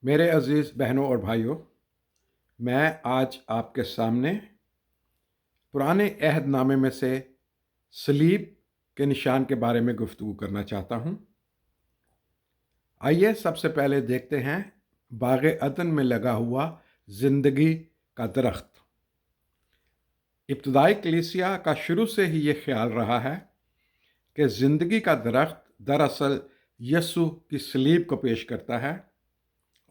میرے عزیز بہنوں اور بھائیوں، میں آج آپ کے سامنے پرانے عہد نامے میں سے صلیب کے نشان کے بارے میں گفتگو کرنا چاہتا ہوں۔ آئیے سب سے پہلے دیکھتے ہیں باغ عدن میں لگا ہوا زندگی کا درخت۔ ابتدائی کلیسیا کا شروع سے ہی یہ خیال رہا ہے کہ زندگی کا درخت دراصل یسوع کی صلیب کو پیش کرتا ہے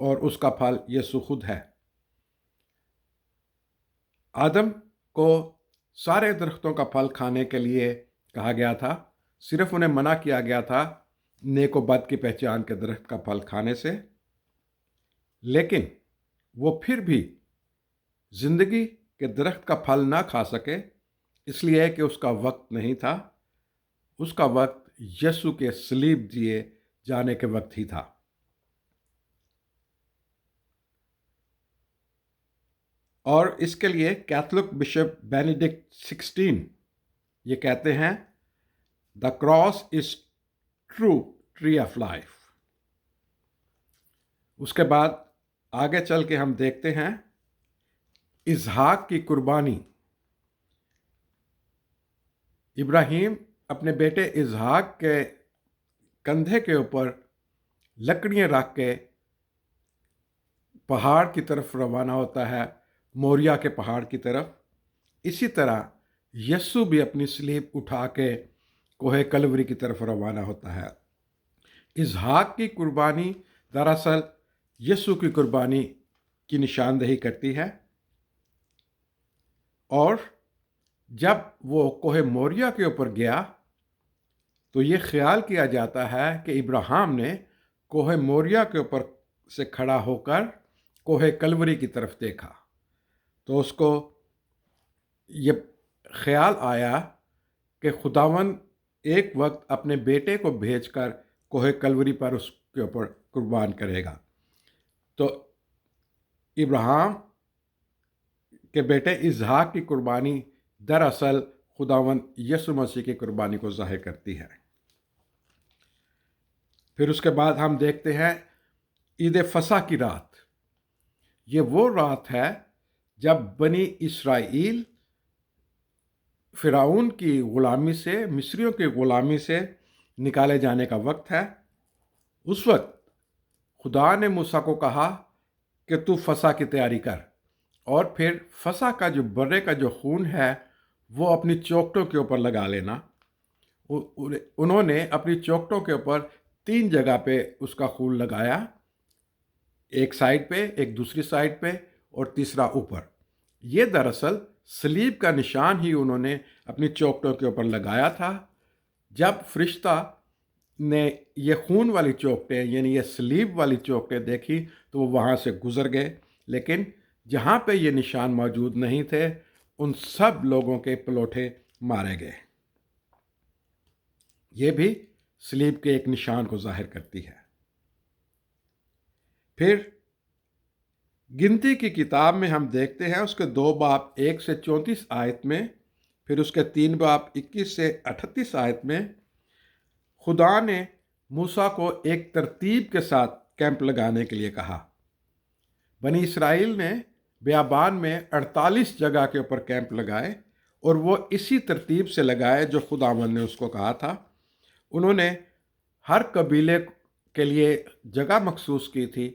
اور اس کا پھل یسوع خود ہے۔ آدم کو سارے درختوں کا پھل کھانے کے لیے کہا گیا تھا، صرف انہیں منع کیا گیا تھا نیک و بد کی پہچان کے درخت کا پھل کھانے سے، لیکن وہ پھر بھی زندگی کے درخت کا پھل نہ کھا سکے، اس لیے کہ اس کا وقت نہیں تھا۔ اس کا وقت یسوع کے صلیب دیے جانے کے وقت ہی تھا۔ اور اس کے لیے کیتھولک بشپ بینیڈکٹ 16 یہ کہتے ہیں، "the cross is true tree of life". اس کے بعد آگے چل کے ہم دیکھتے ہیں اسحاق کی قربانی۔ ابراہیم اپنے بیٹے اسحاق کے کندھے کے اوپر لکڑیاں رکھ کے پہاڑ کی طرف روانہ ہوتا ہے، موریا کے پہاڑ کی طرف۔ اسی طرح یسوع بھی اپنی صلیب اٹھا کے کوہ کلوری کی طرف روانہ ہوتا ہے۔ اسحاق کی قربانی دراصل یسوع کی قربانی کی نشاندہی کرتی ہے، اور جب وہ کوہ موریا کے اوپر گیا تو یہ خیال کیا جاتا ہے کہ ابراہیم نے کوہ موریا کے اوپر سے کھڑا ہو کر کوہ کلوری کی طرف دیکھا، تو اس کو یہ خیال آیا کہ خداوند ایک وقت اپنے بیٹے کو بھیج کر کوہ کلوری پر اس کے اوپر قربان کرے گا۔ تو ابراہیم کے بیٹے اسحاق کی قربانی دراصل خداوند یسوع مسیح کی قربانی کو ظاہر کرتی ہے۔ پھر اس کے بعد ہم دیکھتے ہیں عید فصح کی رات۔ یہ وہ رات ہے جب بنی اسرائیل فرعون کی غلامی سے، مصریوں کی غلامی سے نکالے جانے کا وقت ہے۔ اس وقت خدا نے موسیٰ کو کہا کہ تو فصح کی تیاری کر، اور پھر فصح کا جو برے کا جو خون ہے وہ اپنی چوکٹوں کے اوپر لگا لینا۔ انہوں نے اپنی چوکٹوں کے اوپر 3 جگہ پہ اس کا خون لگایا، ایک سائڈ پہ، ایک دوسری سائڈ پہ، اور تیسرا اوپر۔ یہ دراصل صلیب کا نشان ہی انہوں نے اپنی چوکٹوں کے اوپر لگایا تھا۔ جب فرشتہ نے یہ خون والی چوکٹیں، یعنی یہ صلیب والی چوکٹیں دیکھی تو وہ وہاں سے گزر گئے، لیکن جہاں پہ یہ نشان موجود نہیں تھے ان سب لوگوں کے پلوٹے مارے گئے۔ یہ بھی صلیب کے ایک نشان کو ظاہر کرتی ہے۔ پھر گنتی کی کتاب میں ہم دیکھتے ہیں اس کے 2 باب 1 سے 34 آیت میں، پھر اس کے 3 باب 21 سے 38 آیت میں خدا نے موسیٰ کو ایک ترتیب کے ساتھ کیمپ لگانے کے لیے کہا۔ بنی اسرائیل نے بیابان میں 48 جگہ کے اوپر کیمپ لگائے، اور وہ اسی ترتیب سے لگائے جو خداوند نے اس کو کہا تھا۔ انہوں نے ہر قبیلے کے لیے جگہ مخصوص کی تھی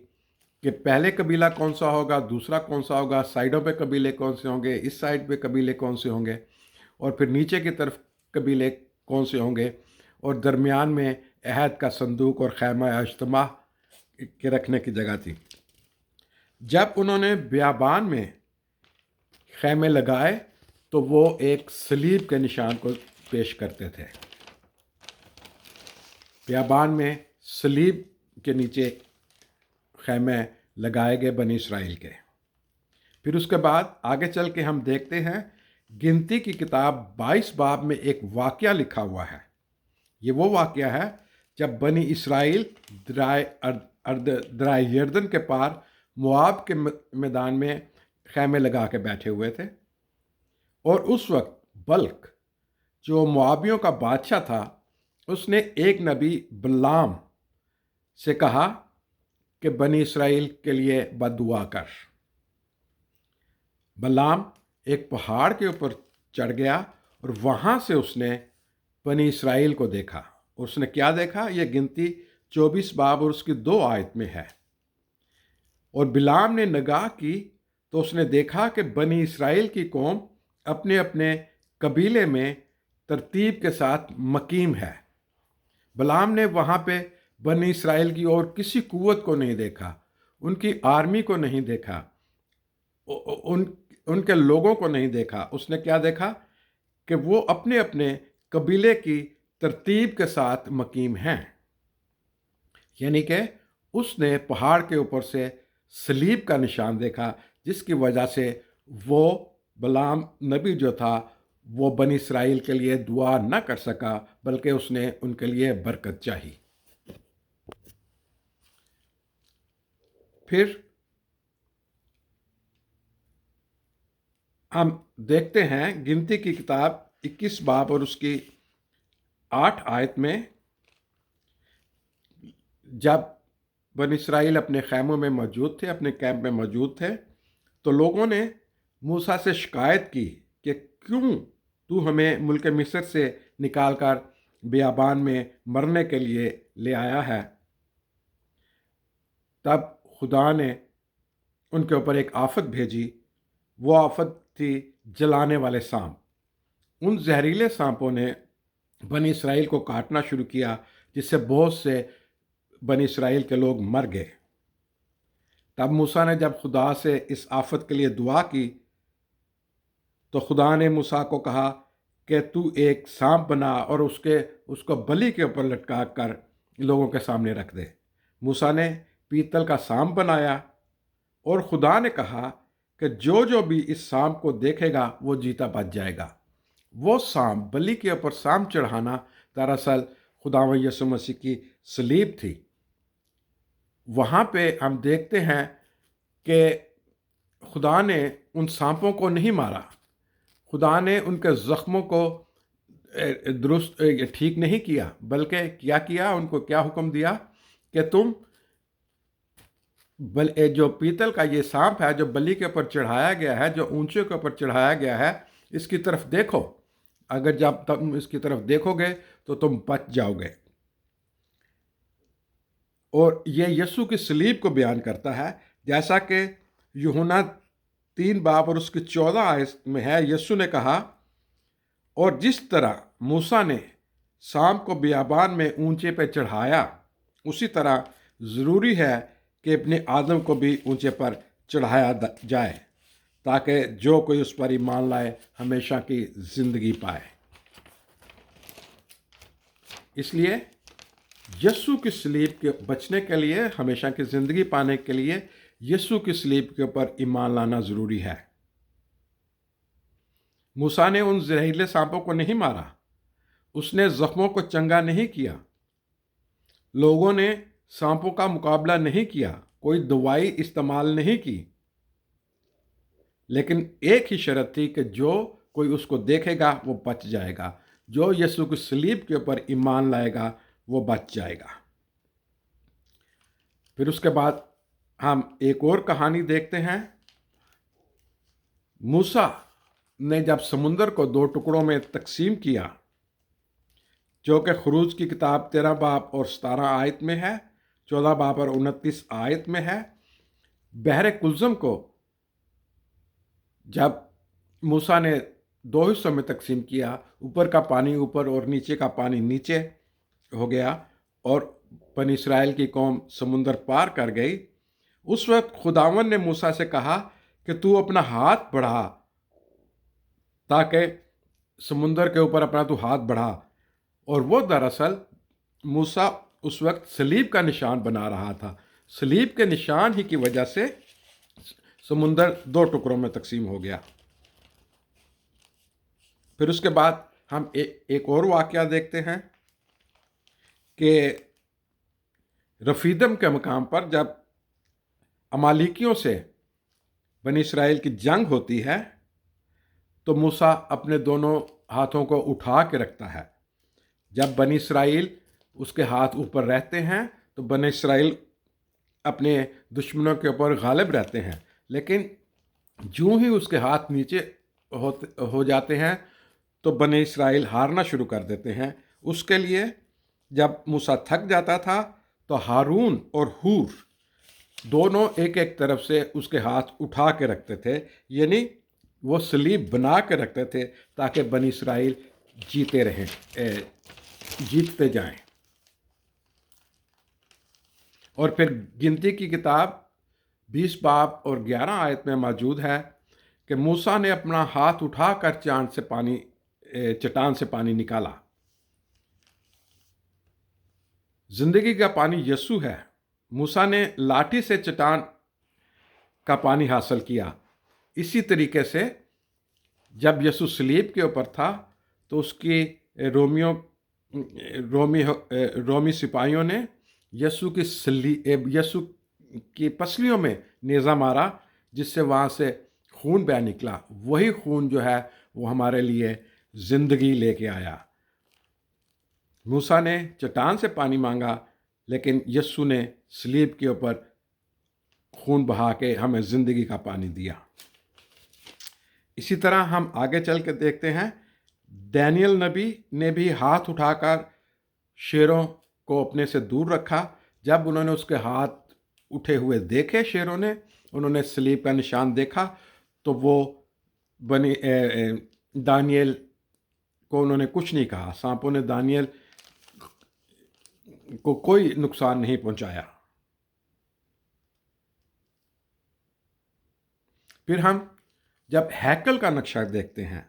کہ پہلے قبیلہ کون سا ہوگا، دوسرا کون سا ہوگا، سائڈوں پہ قبیلے کون سے ہوں گے، اس سائڈ پہ قبیلے کون سے ہوں گے، اور پھر نیچے کی طرف قبیلے کون سے ہوں گے، اور درمیان میں عہد کا صندوق اور خیمہ اجتماع کے رکھنے کی جگہ تھی۔ جب انہوں نے بیابان میں خیمے لگائے تو وہ ایک صلیب کے نشان کو پیش کرتے تھے۔ بیابان میں صلیب کے نیچے خیمے لگائے گئے بنی اسرائیل کے۔ پھر اس کے بعد آگے چل کے ہم دیکھتے ہیں گنتی کی کتاب 22 باب میں ایک واقعہ لکھا ہوا ہے۔ یہ وہ واقعہ ہے جب بنی اسرائیل دریا یردن کے پار مواب کے میدان میں خیمے لگا کے بیٹھے ہوئے تھے، اور اس وقت بلق جو موابیوں کا بادشاہ تھا، اس نے ایک نبی بلعام سے کہا کہ بنی اسرائیل کے لیے بد دعا کر۔ بلعام ایک پہاڑ کے اوپر چڑھ گیا اور وہاں سے اس نے بنی اسرائیل کو دیکھا۔ اس نے کیا دیکھا؟ یہ گنتی 24 باب اور اس کی 2 آیت میں ہے۔ اور بلعام نے نگاہ کی تو اس نے دیکھا کہ بنی اسرائیل کی قوم اپنے اپنے قبیلے میں ترتیب کے ساتھ مقیم ہے۔ بلعام نے وہاں پہ بنی اسرائیل کی اور کسی قوت کو نہیں دیکھا، ان کی آرمی کو نہیں دیکھا، ان کے لوگوں کو نہیں دیکھا۔ اس نے کیا دیکھا؟ کہ وہ اپنے اپنے قبیلے کی ترتیب کے ساتھ مقیم ہیں۔ یعنی کہ اس نے پہاڑ کے اوپر سے صلیب کا نشان دیکھا، جس کی وجہ سے وہ بلعام نبی جو تھا وہ بنی اسرائیل کے لیے دعا نہ کر سکا، بلکہ اس نے ان کے لیے برکت چاہی۔ پھر ہم دیکھتے ہیں گنتی کی کتاب 21 باب اور اس کی 8 آیت میں، جب بنی اسرائیل اپنے خیموں میں موجود تھے، اپنے کیمپ میں موجود تھے، تو لوگوں نے موسیٰ سے شکایت کی کہ کیوں تو ہمیں ملک مصر سے نکال کر بیابان میں مرنے کے لیے لے آیا ہے۔ تب خدا نے ان کے اوپر ایک آفت بھیجی۔ وہ آفت تھی جلانے والے سانپ۔ ان زہریلے سانپوں نے بنی اسرائیل کو کاٹنا شروع کیا، جس سے بہت سے بنی اسرائیل کے لوگ مر گئے۔ تب موسیٰ نے جب خدا سے اس آفت کے لیے دعا کی تو خدا نے موسیٰ کو کہا کہ تو ایک سانپ بنا اور اس کو بلی کے اوپر لٹکا کر لوگوں کے سامنے رکھ دے۔ موسیٰ نے پیتل کا سانپ بنایا اور خدا نے کہا کہ جو بھی اس سانپ کو دیکھے گا وہ جیتا بچ جائے گا۔ وہ سانپ، بلی کے اوپر سانپ چڑھانا، دراصل خداوند یسوع مسیح کی صلیب تھی۔ وہاں پہ ہم دیکھتے ہیں کہ خدا نے ان سانپوں کو نہیں مارا، خدا نے ان کے زخموں کو درست ٹھیک نہیں کیا، بلکہ کیا ان کو کیا حکم دیا کہ تم جو پیتل کا یہ سانپ ہے جو بلی کے اوپر چڑھایا گیا ہے، جو اونچے کے اوپر چڑھایا گیا ہے، اس کی طرف دیکھو۔ اگر جب تم اس کی طرف دیکھو گے تو تم بچ جاؤ گے۔ اور یہ یسوع کی صلیب کو بیان کرتا ہے، جیسا کہ یوحنا 3 باب اور اس کی 14 آیت میں ہے۔ یسوع نے کہا، اور جس طرح موسیٰ نے سانپ کو بیابان میں اونچے پہ چڑھایا، اسی طرح ضروری ہے کہ ابن آدم کو بھی اونچے پر چڑھایا جائے، تاکہ جو کوئی اس پر ایمان لائے ہمیشہ کی زندگی پائے۔ اس لیے یسوع کی صلیب کے بچنے کے لیے، ہمیشہ کی زندگی پانے کے لیے یسوع کی صلیب کے اوپر ایمان لانا ضروری ہے۔ موسیٰ نے ان زہریلے سانپوں کو نہیں مارا، اس نے زخموں کو چنگا نہیں کیا، لوگوں نے سانپوں کا مقابلہ نہیں کیا، کوئی دوائی استعمال نہیں کی، لیکن ایک ہی شرط تھی کہ جو کوئی اس کو دیکھے گا وہ بچ جائے گا، جو یسوع کی صلیب کے اوپر ایمان لائے گا وہ بچ جائے گا۔ پھر اس کے بعد ہم ایک اور کہانی دیکھتے ہیں۔ موسیٰ نے جب سمندر کو 2 ٹکڑوں میں تقسیم کیا، جو کہ خروج کی کتاب 13 باب اور 17 آیت میں ہے، 14 باب اور 29 آیت میں ہے، بحر کلزم کو جب موسیٰ نے 2 حصوں میں تقسیم کیا، اوپر کا پانی اوپر اور نیچے کا پانی نیچے ہو گیا، اور بنی اسرائیل کی قوم سمندر پار کر گئی۔ اس وقت خداوند نے موسیٰ سے کہا کہ تو اپنا ہاتھ بڑھا، تاکہ سمندر کے اوپر اپنا تو ہاتھ بڑھا، اور وہ دراصل موسیٰ اس وقت صلیب کا نشان بنا رہا تھا۔ صلیب کے نشان ہی کی وجہ سے سمندر 2 ٹکڑوں میں تقسیم ہو گیا۔ پھر اس کے بعد ہم ایک اور واقعہ دیکھتے ہیں کہ رفیدم کے مقام پر جب امالیکیوں سے بنی اسرائیل کی جنگ ہوتی ہے تو موسیٰ اپنے دونوں ہاتھوں کو اٹھا کے رکھتا ہے۔ جب بنی اسرائیل اس کے ہاتھ اوپر رہتے ہیں تو بنی اسرائیل اپنے دشمنوں کے اوپر غالب رہتے ہیں، لیکن جوں ہی اس کے ہاتھ نیچے ہو جاتے ہیں تو بنی اسرائیل ہارنا شروع کر دیتے ہیں۔ اس کے لیے جب موسیٰ تھک جاتا تھا تو ہارون اور ہور دونوں ایک ایک طرف سے اس کے ہاتھ اٹھا کے رکھتے تھے، یعنی وہ صلیب بنا کے رکھتے تھے تاکہ بنی اسرائیل جیتے رہیں، جیتتے جائیں۔ اور پھر گنتی کی کتاب 20 باب اور 11 آیت میں موجود ہے کہ موسیٰ نے اپنا ہاتھ اٹھا کر چٹان سے پانی نکالا۔ زندگی کا پانی یسوع ہے۔ موسیٰ نے لاٹھی سے چٹان کا پانی حاصل کیا۔ اسی طریقے سے جب یسوع صلیب کے اوپر تھا تو اس کی رومی سپاہیوں نے یسوع کی پسلیوں میں نیزہ مارا، جس سے وہاں سے خون بہہ نکلا۔ وہی خون جو ہے وہ ہمارے لیے زندگی لے کے آیا۔ موسیٰ نے چٹان سے پانی مانگا، لیکن یسوع نے صلیب کے اوپر خون بہا کے ہمیں زندگی کا پانی دیا۔ اسی طرح ہم آگے چل کے دیکھتے ہیں، دانیل نبی نے بھی ہاتھ اٹھا کر شیروں کو اپنے سے دور رکھا۔ جب انہوں نے اس کے ہاتھ اٹھے ہوئے دیکھے، شیروں نے، انہوں نے صلیب کا نشان دیکھا، تو وہ دانیل کو انہوں نے کچھ نہیں کہا۔ سانپوں نے دانیل کو کوئی نقصان نہیں پہنچایا۔ پھر ہم جب ہیکل کا نقشہ دیکھتے ہیں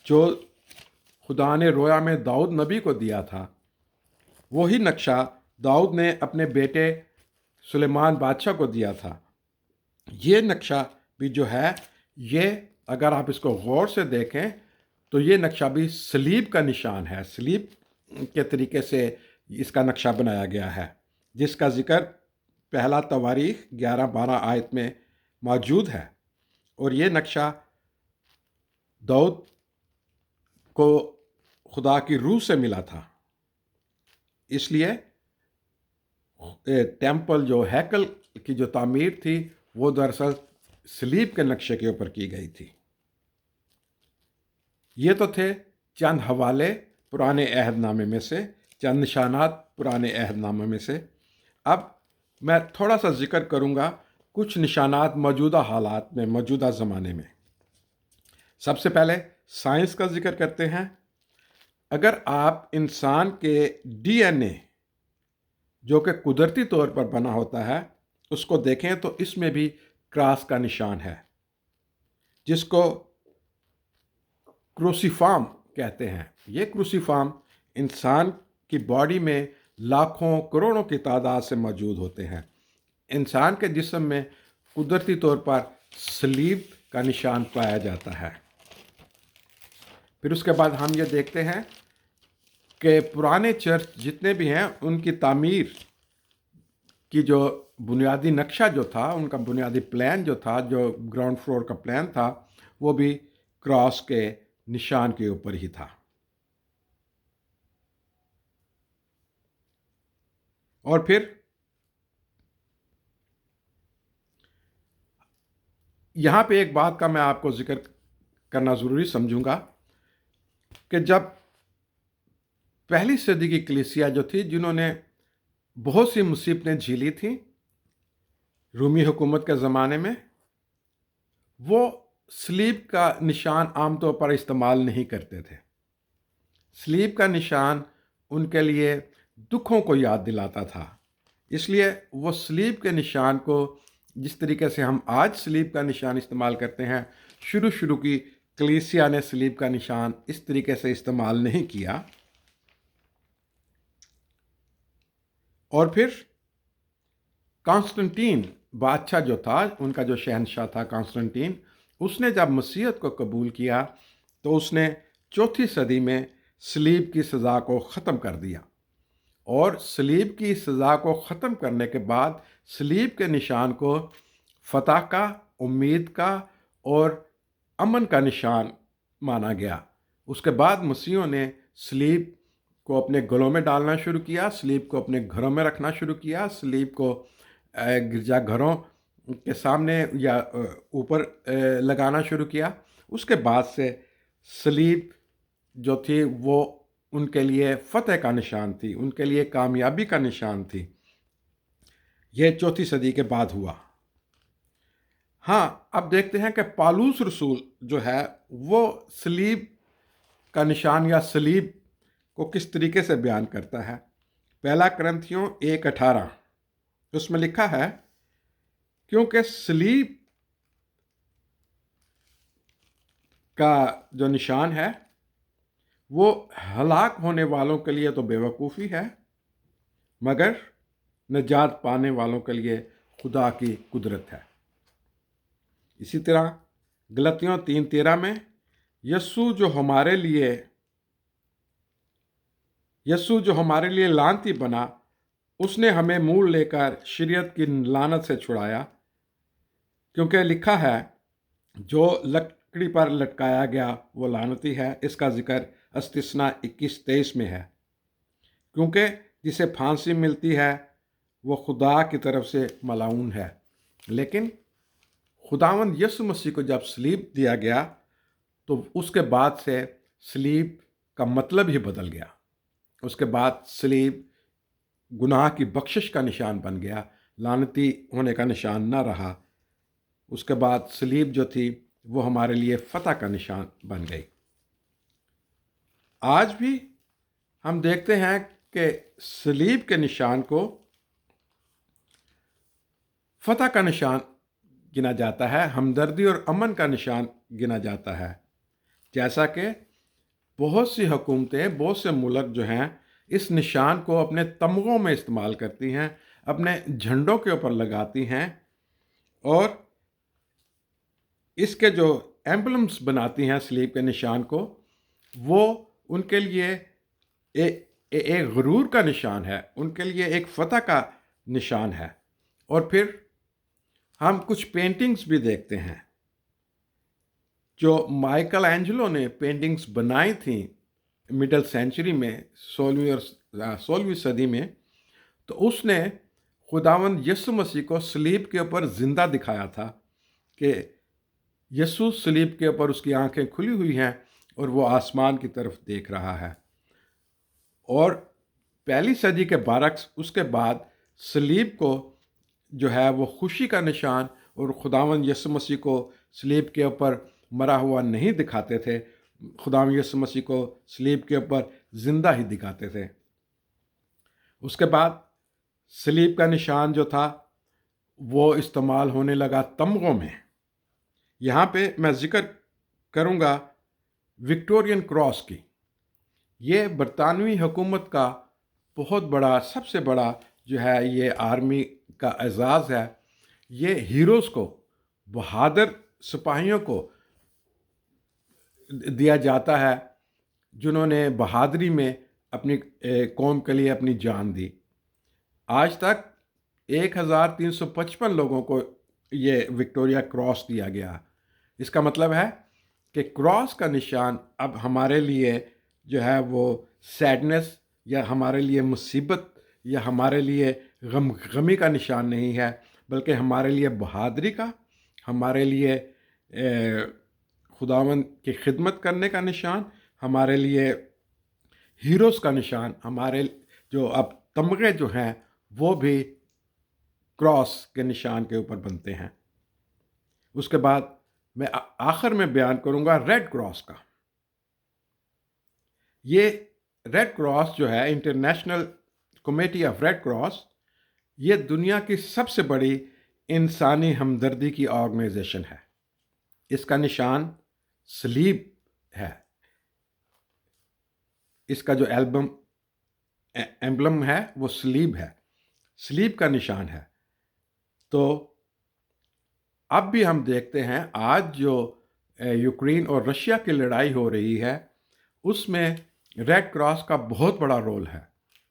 جو خدا نے رویا میں داؤد نبی کو دیا تھا، وہی نقشہ داؤد نے اپنے بیٹے سلیمان بادشاہ کو دیا تھا۔ یہ نقشہ بھی جو ہے، یہ اگر آپ اس کو غور سے دیکھیں تو یہ نقشہ بھی صلیب کا نشان ہے۔ صلیب کے طریقے سے اس کا نقشہ بنایا گیا ہے، جس کا ذکر پہلا تواریخ 11-12 آیت میں موجود ہے۔ اور یہ نقشہ داؤد کو خدا کی روح سے ملا تھا، اس لیے ٹیمپل جو ہیکل کی جو تعمیر تھی وہ دراصل صلیب کے نقشے کے اوپر کی گئی تھی۔ یہ تو تھے چند حوالے پرانے عہد نامے میں سے، چند نشانات پرانے عہد نامے میں سے۔ اب میں تھوڑا سا ذکر کروں گا کچھ نشانات موجودہ حالات میں، موجودہ زمانے میں۔ سب سے پہلے سائنس کا ذکر کرتے ہیں۔ اگر آپ انسان کے ڈی این اے جو کہ قدرتی طور پر بنا ہوتا ہے اس کو دیکھیں تو اس میں بھی کراس کا نشان ہے، جس کو کروسیفارم کہتے ہیں۔ یہ کروسیفارم انسان کی باڈی میں لاکھوں کروڑوں کی تعداد سے موجود ہوتے ہیں۔ انسان کے جسم میں قدرتی طور پر صلیب کا نشان پایا جاتا ہے۔ پھر اس کے بعد ہم یہ دیکھتے ہیں کہ پرانے چرچ جتنے بھی ہیں ان کی تعمیر کی جو بنیادی نقشہ جو تھا، ان کا بنیادی پلان جو تھا، جو گراؤنڈ فلور کا پلان تھا، وہ بھی کراس کے نشان کے اوپر ہی تھا۔ اور پھر یہاں پہ ایک بات کا میں آپ کو ذکر کرنا ضروری سمجھوں گا کہ جب پہلی صدی کی کلیسیا جو تھی، جنہوں نے بہت سی مصیبتیں جھیلی تھیں رومی حکومت کے زمانے میں، وہ صلیب کا نشان عام طور پر استعمال نہیں کرتے تھے۔ صلیب کا نشان ان کے لیے دکھوں کو یاد دلاتا تھا، اس لیے وہ صلیب کے نشان کو جس طریقے سے ہم آج صلیب کا نشان استعمال کرتے ہیں، شروع کی کلیسیا نے صلیب کا نشان اس طریقے سے استعمال نہیں کیا۔ اور پھر کانسٹنٹین بادشاہ جو تھا، ان کا جو شہنشاہ تھا کانسٹنٹین، اس نے جب مسیحیت کو قبول کیا تو اس نے 4 صدی میں صلیب کی سزا کو ختم کر دیا۔ اور صلیب کی سزا کو ختم کرنے کے بعد صلیب کے نشان کو فتح کا، امید کا اور امن کا نشان مانا گیا۔ اس کے بعد مسیحیوں نے صلیب کو اپنے گلوں میں ڈالنا شروع کیا، سلیب کو اپنے گھروں میں رکھنا شروع کیا، سلیب کو گرجا گھروں کے سامنے یا اوپر لگانا شروع کیا۔ اس کے بعد سے سلیب جو تھی وہ ان کے لیے فتح کا نشان تھی، ان کے لیے کامیابی کا نشان تھی۔ یہ 4 صدی کے بعد ہوا۔ ہاں، اب دیکھتے ہیں کہ پالوس رسول جو ہے وہ سلیب کا نشان یا سلیب کو کس طریقے سے بیان کرتا ہے۔ پہلا کرنتھیوں 1:18 اس میں لکھا ہے، کیونکہ سلیب کا جو نشان ہے وہ ہلاک ہونے والوں کے لیے تو بے وقوفی ہے، مگر نجات پانے والوں کے لیے خدا کی قدرت ہے۔ اسی طرح غلطیوں 3:13 میں، یسوع جو ہمارے لیے لعنتی بنا، اس نے ہمیں مول لے کر شریعت کی لعنت سے چھڑایا، کیونکہ لکھا ہے، جو لکڑی پر لٹکایا گیا وہ لعنتی ہے۔ اس کا ذکر استثنا 21:23 میں ہے، کیونکہ جسے پھانسی ملتی ہے وہ خدا کی طرف سے ملعون ہے۔ لیکن خداوند یسوع مسیح کو جب سلیب دیا گیا تو اس کے بعد سے سلیب کا مطلب ہی بدل گیا۔ اس کے بعد سلیب گناہ کی بخشش کا نشان بن گیا، لعنتی ہونے کا نشان نہ رہا۔ اس کے بعد سلیب جو تھی وہ ہمارے لیے فتح کا نشان بن گئی۔ آج بھی ہم دیکھتے ہیں کہ سلیب کے نشان کو فتح کا نشان گنا جاتا ہے، ہمدردی اور امن کا نشان گنا جاتا ہے، جیسا کہ بہت سی حکومتیں، بہت سے ملک جو ہیں اس نشان کو اپنے تمغوں میں استعمال کرتی ہیں، اپنے جھنڈوں کے اوپر لگاتی ہیں، اور اس کے جو ایمبلمس بناتی ہیں سلیب کے نشان کو، وہ ان کے لیے ایک غرور کا نشان ہے، ان کے لیے ایک فتح کا نشان ہے۔ اور پھر ہم کچھ پینٹنگز بھی دیکھتے ہیں جو مائیکل اینجلو نے پینٹنگز بنائی تھیں مڈل سینچری میں، 16ویں صدی میں، تو اس نے خداوند یسوع مسیح کو سلیب کے اوپر زندہ دکھایا تھا، کہ یسوع سلیب کے اوپر اس کی آنکھیں کھلی ہوئی ہیں اور وہ آسمان کی طرف دیکھ رہا ہے۔ اور 1 صدی کے برعکس اس کے بعد سلیب کو جو ہے وہ خوشی کا نشان، اور خداوند یسوع مسیح کو سلیب کے اوپر مرا ہوا نہیں دکھاتے تھے، خداوند یسوع مسیح کو سلیب کے اوپر زندہ ہی دکھاتے تھے۔ اس کے بعد سلیب کا نشان جو تھا وہ استعمال ہونے لگا تمغوں میں۔ یہاں پہ میں ذکر کروں گا وکٹورین کراس کی۔ یہ برطانوی حکومت کا بہت بڑا، سب سے بڑا جو ہے یہ آرمی کا اعزاز ہے۔ یہ ہیروز کو، بہادر سپاہیوں کو دیا جاتا ہے جنہوں نے بہادری میں اپنی قوم کے لیے اپنی جان دی۔ آج تک 1355 لوگوں کو یہ وکٹوریا کراس دیا گیا۔ اس کا مطلب ہے کہ کراس کا نشان اب ہمارے لیے جو ہے وہ سیڈنس یا ہمارے لیے مصیبت یا ہمارے لیے غمی کا نشان نہیں ہے، بلکہ ہمارے لیے بہادری کا، ہمارے لیے خداوند کی خدمت کرنے کا نشان، ہمارے لیے ہیروز کا نشان۔ ہمارے جو اب تمغے جو ہیں وہ بھی کراس کے نشان کے اوپر بنتے ہیں۔ اس کے بعد میں آخر میں بیان کروں گا ریڈ کراس کا۔ یہ ریڈ کراس جو ہے، International Committee of Red Cross, یہ دنیا کی سب سے بڑی انسانی ہمدردی کی آرگنائزیشن ہے۔ اس کا نشان سلیب ہے۔ اس کا جو ایمبلم ہے وہ سلیب ہے، سلیب کا نشان ہے۔ تو اب بھی ہم دیکھتے ہیں آج جو یوکرین اور رشیا کی لڑائی ہو رہی ہے، اس میں ریڈ کراس کا بہت بڑا رول ہے۔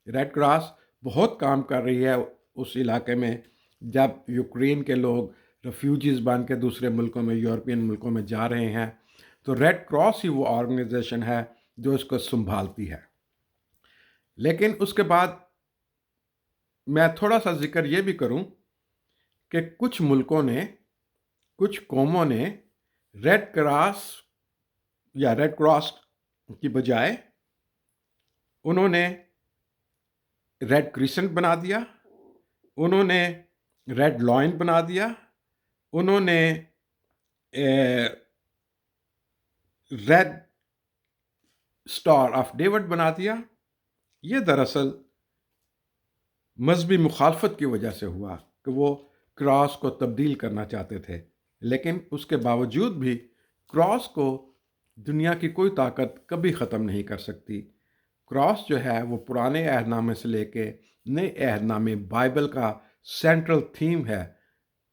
ریڈ کراس بہت کام کر رہی ہے اس علاقے میں۔ جب یوکرین کے لوگ ریفیوجیز بن کے دوسرے ملکوں میں، یورپین ملکوں میں جا رہے ہیں، تو ریڈ کراس ہی وہ آرگنائزیشن ہے جو اس کو سنبھالتی ہے۔ لیکن اس کے بعد میں تھوڑا سا ذکر یہ بھی کروں کہ کچھ ملکوں نے، کچھ قوموں نے ریڈ کراس یا ریڈ کراس کی بجائے انہوں نے ریڈ کریسنٹ بنا دیا، انہوں نے ریڈ لائن بنا دیا، انہوں نے ریڈ سٹار آف ڈیوڈ بنا دیا۔ یہ دراصل مذہبی مخالفت کی وجہ سے ہوا کہ وہ کراس کو تبدیل کرنا چاہتے تھے، لیکن اس کے باوجود بھی کراس کو دنیا کی کوئی طاقت کبھی ختم نہیں کر سکتی۔ کراس جو ہے وہ پرانے عہد نامے سے لے کے نئے عہد نامے بائبل کا سینٹرل تھیم ہے۔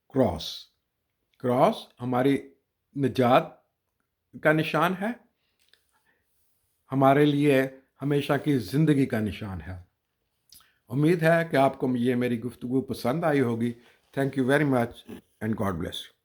کراس ہماری نجات کا نشان ہے، ہمارے لیے ہمیشہ کی زندگی کا نشان ہے۔ امید ہے کہ آپ کو یہ میری گفتگو پسند آئی ہوگی۔ Thank you very much and God bless you.